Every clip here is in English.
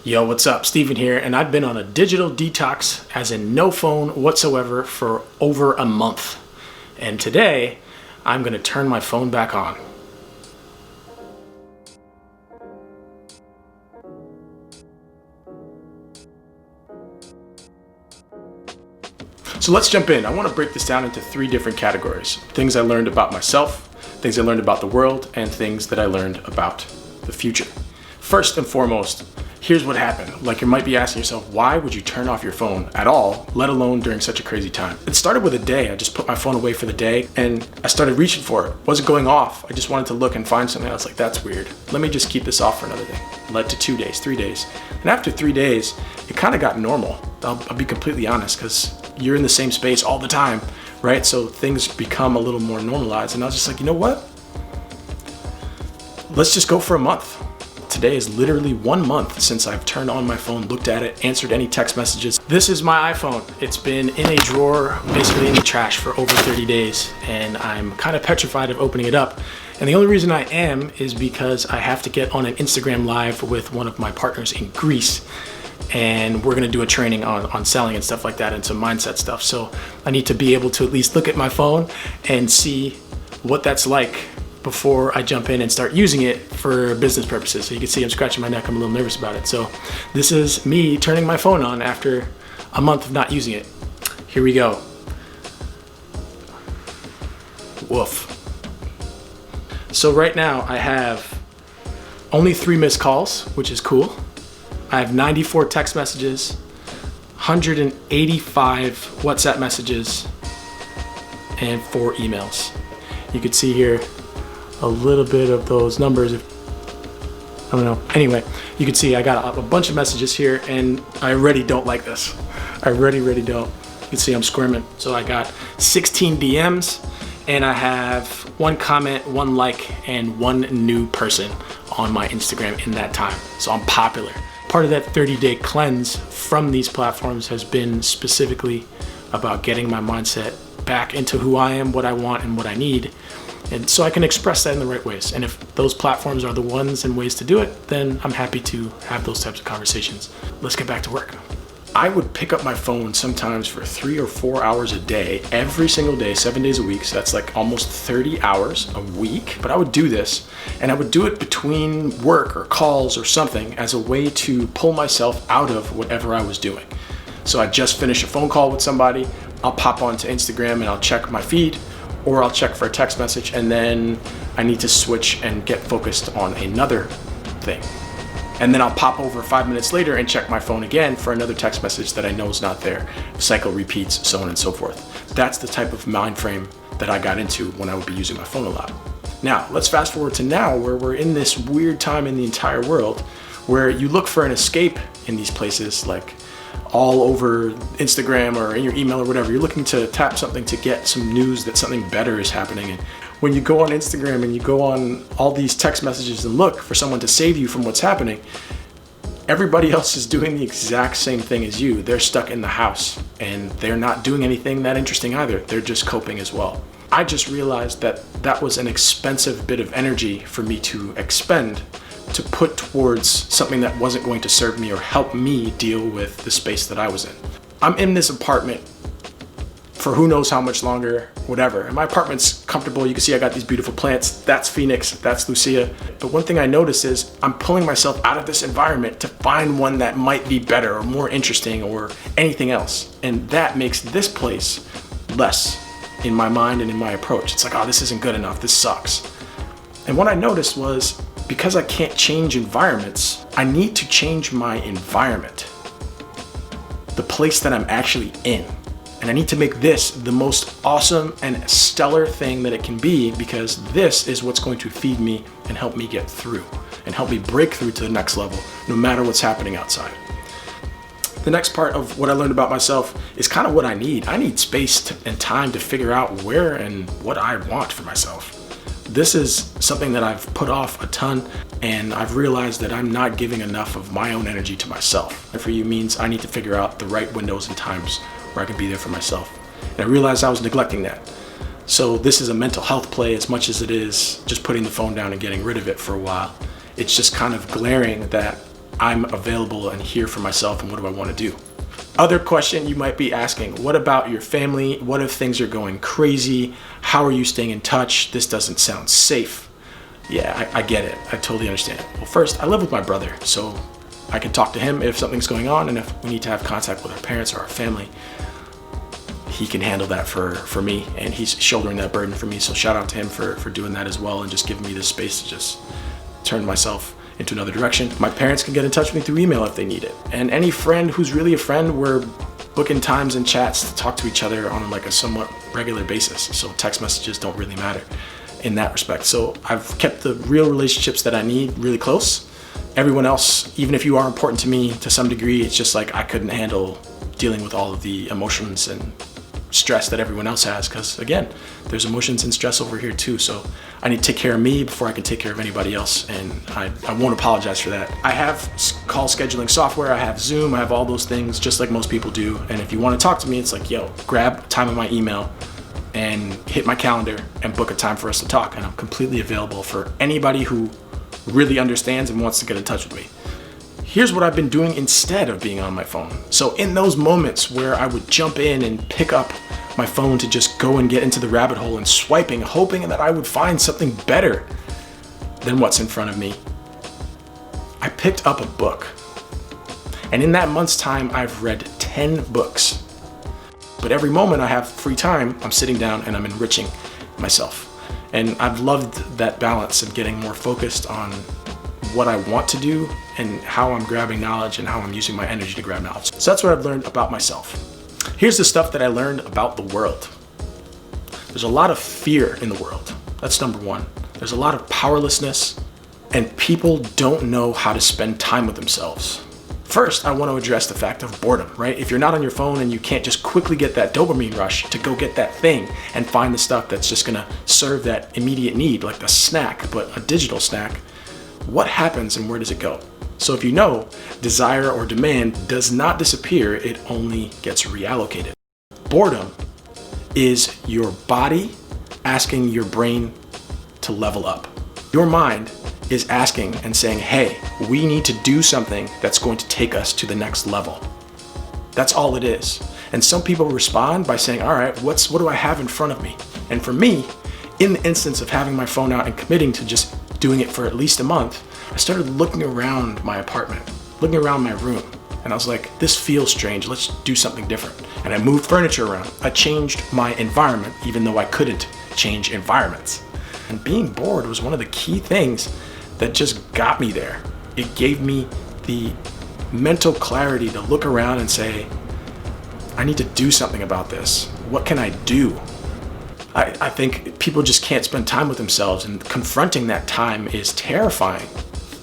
Yo, what's up? Steven here, and I've been on a digital detox, as in no phone whatsoever, for over a month. And today, I'm gonna turn my phone back on. So let's jump in. I wanna break this down into three different categories. Things I learned about myself, things I learned about the world, and things that I learned about the future. First and foremost, here's what happened. Like, you might be asking yourself, why would you turn off your phone at all, let alone during such a crazy time? It started with a day. I just put my phone away for the day and I started reaching for it. It wasn't going off. I just wanted to look and find something. I was like, that's weird. Let me just keep this off for another day. It led to 2 days, 3 days. And after 3 days, it kind of got normal. I'll be completely honest, because you're in the same space all the time, right? So things become a little more normalized. And I was just like, you know what? Let's just go for a month. Today is literally 1 month since I've turned on my phone, looked at it, answered any text messages. This is my iPhone. It's been in a drawer, basically in the trash, for over 30 days, and I'm kind of petrified of opening it up. And the only reason I am is because I have to get on an Instagram live with one of my partners in Greece, and we're gonna do a training on selling and stuff like that, and some mindset stuff. So I need to be able to at least look at my phone and see what that's like before I jump in and start using it for business purposes. So you can see I'm scratching my neck. I'm a little nervous about it. So this is me turning my phone on after a month of not using it. Here we go. Woof. So right now I have only 3 missed calls, which is cool. I have 94 text messages, 185 WhatsApp messages, and 4 emails. You can see here a little bit of those numbers. I don't know. Anyway, you can see I got a bunch of messages here, and I already don't like this. I really don't. You can see I'm squirming. So I got 16 DMs, and I have 1 comment, 1 like, and 1 new person on my Instagram in that time. So I'm popular. Part of that 30-day cleanse from these platforms has been specifically about getting my mindset back into who I am, what I want, and what I need. And so I can express that in the right ways. And if those platforms are the ones and ways to do it, then I'm happy to have those types of conversations. Let's get back to work. I would pick up my phone sometimes for 3 or 4 hours a day, every single day, 7 days a week. So that's like almost 30 hours a week. But I would do this, and I would do it between work or calls or something as a way to pull myself out of whatever I was doing. So I just finished a phone call with somebody, I'll pop onto Instagram and I'll check my feed, or I'll check for a text message, and then I need to switch and get focused on another thing. And then I'll pop over 5 minutes later and check my phone again for another text message that I know is not there. Cycle repeats, so on and so forth. That's the type of mind frame that I got into when I would be using my phone a lot. Now, let's fast forward to now, where we're in this weird time in the entire world where you look for an escape in these places, like all over Instagram or in your email or whatever. You're looking to tap something to get some news that something better is happening. And when you go on Instagram and you go on all these text messages and look for someone to save you from what's happening, everybody else is doing the exact same thing as you. They're stuck in the house and they're not doing anything that interesting either. They're just coping as well. I just realized that that was an expensive bit of energy for me to expend, to put towards something that wasn't going to serve me or help me deal with the space that I was in. I'm in this apartment for who knows how much longer, whatever. And my apartment's comfortable. You can see I got these beautiful plants. That's Phoenix, that's Lucia. But one thing I notice is I'm pulling myself out of this environment to find one that might be better or more interesting or anything else. And that makes this place less in my mind and in my approach. It's like, oh, this isn't good enough. This sucks. And what I noticed was, because I can't change environments, I need to change my environment, the place that I'm actually in. And I need to make this the most awesome and stellar thing that it can be, because this is what's going to feed me and help me get through and help me break through to the next level, no matter what's happening outside. The next part of what I learned about myself is kind of what I need. I need space and time to figure out where and what I want for myself. This is something that I've put off a ton, and I've realized that I'm not giving enough of my own energy to myself. And for you means I need to figure out the right windows and times where I can be there for myself. And I realized I was neglecting that. So this is a mental health play as much as it is just putting the phone down and getting rid of it for a while. It's just kind of glaring that I'm available and here for myself, and what do I want to do? Other question you might be asking, what about your family? What if things are going crazy? How are you staying in touch? This doesn't sound safe. Yeah, I get it. I totally understand. Well, first, I live with my brother, so I can talk to him if something's going on, and if we need to have contact with our parents or our family, he can handle that for me, and he's shouldering that burden for me. So shout out to him for doing that as well, and just giving me this space to just turn myself into another direction. My parents can get in touch with me through email if they need it. And any friend who's really a friend, we're booking times and chats to talk to each other on like a somewhat regular basis. So text messages don't really matter in that respect. So I've kept the real relationships that I need really close. Everyone else, even if you are important to me to some degree, it's just like I couldn't handle dealing with all of the emotions and stress that everyone else has, because again, there's emotions and stress over here too. So I need to take care of me before I can take care of anybody else, and I won't apologize for that. I have call scheduling software, I have Zoom, I have all those things just like most people do. And if you want to talk to me, it's like, yo, grab time in my email and hit my calendar and book a time for us to talk, and I'm completely available for anybody who really understands and wants to get in touch with me. Here's what I've been doing instead of being on my phone. So in those moments where I would jump in and pick up my phone to just go and get into the rabbit hole and swiping, hoping that I would find something better than what's in front of me, I picked up a book. And in that month's time, I've read 10 books. But every moment I have free time, I'm sitting down and I'm enriching myself. And I've loved that balance of getting more focused on what I want to do and how I'm grabbing knowledge and how I'm using my energy to grab knowledge. So that's what I've learned about myself. Here's the stuff that I learned about the world. There's a lot of fear in the world. That's number one. There's a lot of powerlessness, and people don't know how to spend time with themselves. First, I want to address the fact of boredom, right? If you're not on your phone and you can't just quickly get that dopamine rush to go get that thing and find the stuff that's just gonna serve that immediate need, like the snack, but a digital snack, what happens and where does it go? So if you know, desire or demand does not disappear, it only gets reallocated. Boredom is your body asking your brain to level up. Your mind is asking and saying, hey, we need to do something that's going to take us to the next level. That's all it is. And some people respond by saying, all right, what do I have in front of me? And for me, in the instance of having my phone out and committing to just doing it for at least a month, I started looking around my apartment, looking around my room, and I was like, this feels strange, let's do something different. And I moved furniture around. I changed my environment, even though I couldn't change environments. And being bored was one of the key things that just got me there. It gave me the mental clarity to look around and say, I need to do something about this. What can I do? I think people just can't spend time with themselves, and confronting that time is terrifying.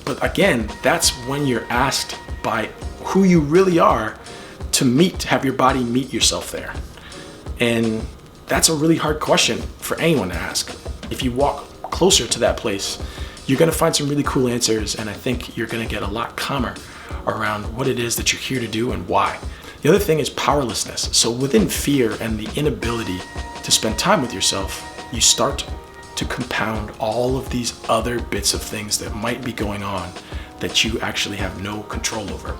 But again, that's when you're asked by who you really are to have your body meet yourself there. And that's a really hard question for anyone to ask. If you walk closer to that place, you're gonna find some really cool answers, and I think you're gonna get a lot calmer around what it is that you're here to do and why. The other thing is powerlessness. So within fear and the inability to spend time with yourself, you start to compound all of these other bits of things that might be going on that you actually have no control over.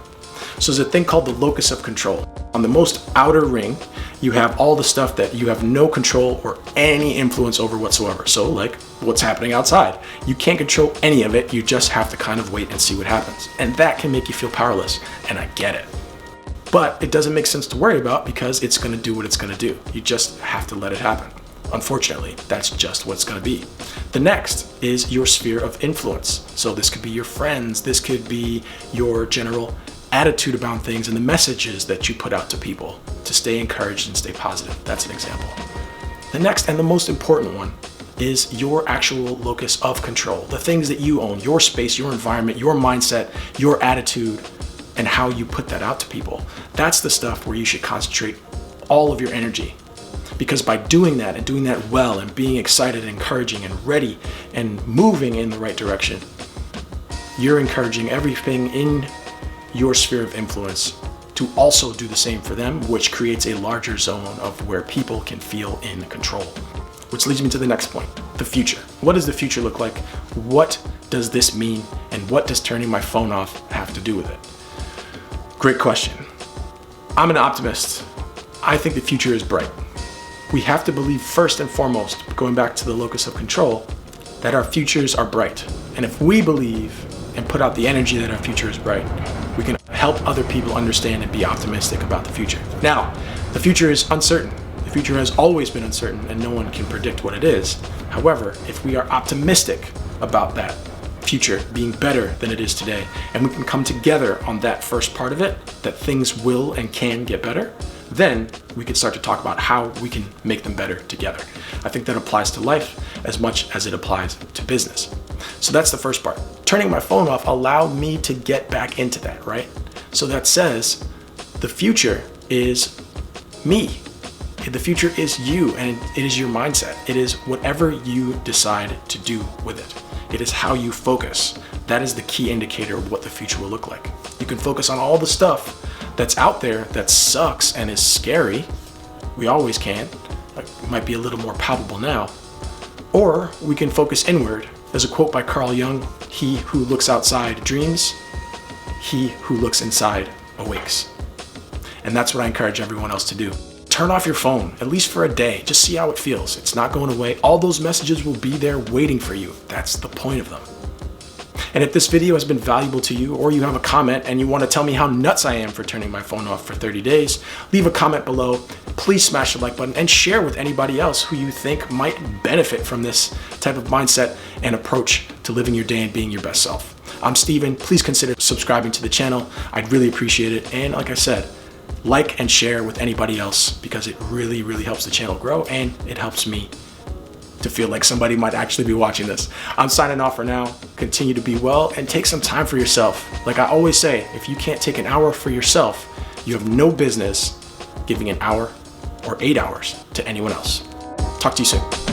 So there's a thing called the locus of control. On the most outer ring, you have all the stuff that you have no control or any influence over whatsoever. So like what's happening outside. You can't control any of it. You just have to kind of wait and see what happens. And that can make you feel powerless, and I get it. But it doesn't make sense to worry about because it's gonna do what it's gonna do. You just have to let it happen. Unfortunately, that's just what it's gonna be. The next is your sphere of influence. So this could be your friends, this could be your general attitude about things and the messages that you put out to people to stay encouraged and stay positive. That's an example. The next and the most important one is your actual locus of control. The things that you own, your space, your environment, your mindset, your attitude, and how you put that out to people. That's the stuff where you should concentrate all of your energy. Because by doing that and doing that well and being excited and encouraging and ready and moving in the right direction, you're encouraging everything in your sphere of influence to also do the same for them, which creates a larger zone of where people can feel in control. Which leads me to the next point, the future. What does the future look like? What does this mean? And what does turning my phone off have to do with it? Great question. I'm an optimist. I think the future is bright. We have to believe first and foremost, going back to the locus of control, that our futures are bright. And if we believe and put out the energy that our future is bright, we can help other people understand and be optimistic about the future. Now, the future is uncertain. The future has always been uncertain and no one can predict what it is. However, if we are optimistic about that future being better than it is today, and we can come together on that first part of it, that things will and can get better, then we can start to talk about how we can make them better together. I think that applies to life as much as it applies to business. So that's the first part. Turning my phone off allowed me to get back into that, right? So that says the future is me. The future is you, and it is your mindset. It is whatever you decide to do with it. It is how you focus. That is the key indicator of what the future will look like. You can focus on all the stuff that's out there that sucks and is scary. We always can. It might be a little more palpable now. Or we can focus inward. There's a quote by Carl Jung, "He who looks outside dreams, he who looks inside awakes." And that's what I encourage everyone else to do. Turn off your phone, at least for a day. Just see how it feels. It's not going away. All those messages will be there waiting for you. That's the point of them. And if this video has been valuable to you, or you have a comment and you want to tell me how nuts I am for turning my phone off for 30 days, leave a comment below. Please smash the like button and share with anybody else who you think might benefit from this type of mindset and approach to living your day and being your best self. I'm Steven. Please consider subscribing to the channel. I'd really appreciate it. And like I said, like and share with anybody else because it really, really helps the channel grow and it helps me to feel like somebody might actually be watching this. I'm signing off for now. Continue to be well and take some time for yourself. Like I always say, if you can't take an hour for yourself, you have no business giving an hour or 8 hours to anyone else. Talk to you soon.